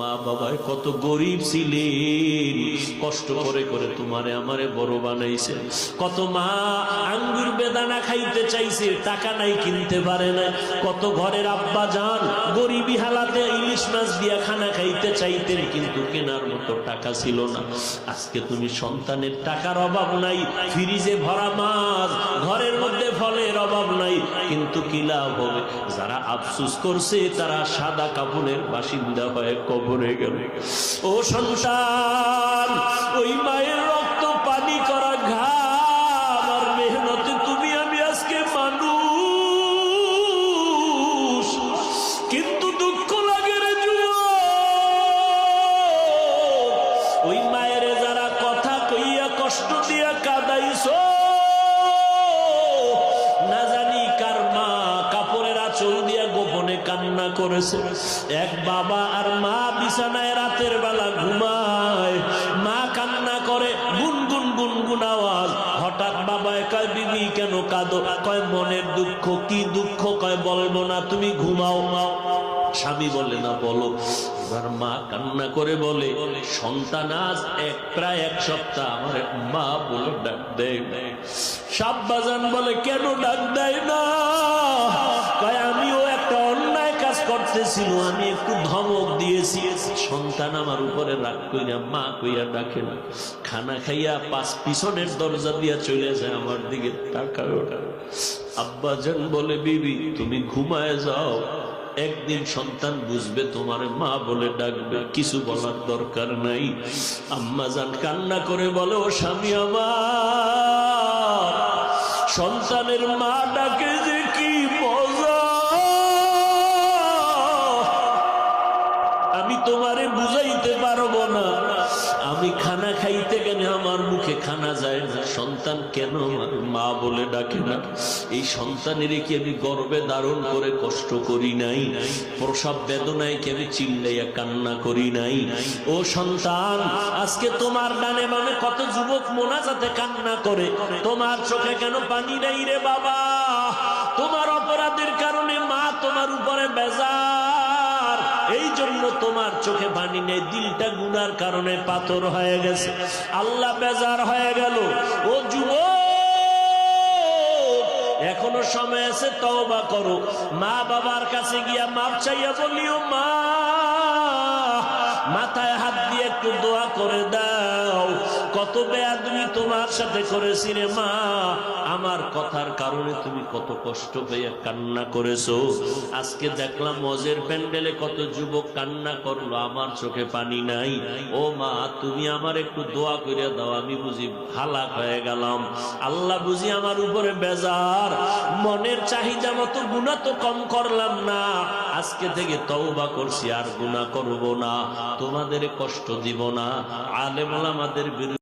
মা বাবায় কত গরিব ছিলেন, কষ্ট করে করে তোমারে আমারে বড় বানাইছে। কত মা আঙ্গুর বেদানা খাইতে চাইছে, টাকা নাই কিনতে পারে না। কত ঘরের আব্বা জান গরিবী হালাতে ইলিশ মাছ দিয়া খানা খাইতে চাইতেন, কিন্তু কেনার মতো টাকা ছিল না। আজকে তুমি সন্তানের টাকার অভাব নাই, ফ্রিজে ভরা মাছ, ঘরের মধ্যে ফলের অভাব নাই, কিন্তু কি লাভ হবে? যারা আফসোস করছে তারা সাদা কাপড়ের বাসিন্দা হয়ে কবরে গেল। ও সন্তান, ওই মায়ের রক্ত পানি করা ঘাম আর মেহনতে তুমি আমি আজকে মানুষ, কিন্তু দুঃখ লাগে রে যুবক। ওই মায়ের যারা কথা কইয়া কষ্ট দিয়া কাঁদাইছো, না জানি কার মা কাপড়ের আঁচল দিয়া গোপনে কান্না করেছে। এক বাবা আর মা বিছানায় রাতের বেলা ঘুমায়, মা কান্না করে গুনগুন গুনগুন আওয়াজ। হঠাৎ বাবা কয়, বিবি কেন কাঁদো? কয় মনের দুঃখ। কি দুঃখ? কয় বলবো না, তুমি ঘুমাও। স্বামী বলে না, বলো। এবার মা কান্না করে বলে, সন্তান আজ প্রায় এক সপ্তাহ আমার মা বলে ডাক দেয় না। সাব্বাজান বলে, কেন ডাক দেয় না? কয় আমিও একটা অন্যায় কাজ করতেছিল, আমি একটু ধমক দিয়েছি, সন্তান আমার উপরে রাগ কইরা মা কইয়া ডাকে না। খানা খাইয়া পিছনের দরজা দিয়া চলে যায়, আমার দিকে তাকায় ওটা। আব্বাজান বলে, বিবি তুমি ঘুমায় যাও, একদিন সন্তান বুঝবে তোমার মা বলে ডাকবে, কিছু বলার দরকার নাই। আম্মা জান কান্না করে বলে, ও স্বামী আমার, সন্তানের মা ডাকে যে কি মজা, আমি তোমারে বুঝাইতে পারবো না। আমি খানা খাইতে গেলে আমার মুখে খানা যায় না, সন্তান কেন মা বলে ডাকে না? এই সন্তানের কি আমি গর্বে ধারণ করে কষ্ট করি নাই? প্রসব বেদনায় কি আমি চিল্লাইয়া কান্না করি নাই? ও সন্তান, আজকে তোমার ডানে বামে কত যুবক মোনাজাতে কান্না করে, তোমার চোখে কেন পানি নাই রে বাবা? তোমার অপরাধের কারণে মা তোমার উপরে বেজার, এই জন্য তোমার চোখে পানি নেই। দিলটা গুনার কারণে পাথর হয়ে গেছে, আল্লাহ বেজার হয়ে গেল। ও যুবক, এখনো সময় আছে, তওবা করো। মা বাবার কাছে গিয়া মাপ চাইয়া বলিও, মা মাথায় হাত দিয়ে একটু দোয়া করে দাও, কত বেয়াদবি তোমার সাথে করেছি রে মা, আমার কথার কারণে তুমি কত কষ্ট পেয়ে কান্না করেছো। আজকে দেখলাম মজের প্যান্ডেলে কত যুবক কান্না করলো, আমার চোখে পানি নাই। ও মা, তুমি আমার একটু দোয়া করে দাও, আমি বুঝি হালাক হয়ে গেলাম, আল্লাহ বুঝি আমার উপরে বেজার, মনের চাহিদা মতো গুনাহ তো কম করলাম না, আজকে থেকে তওবা করছি, আর গুনাহ করব না, তোমাদের কষ্ট দিব না। আলেম ওলামাদের বিরুদ্ধে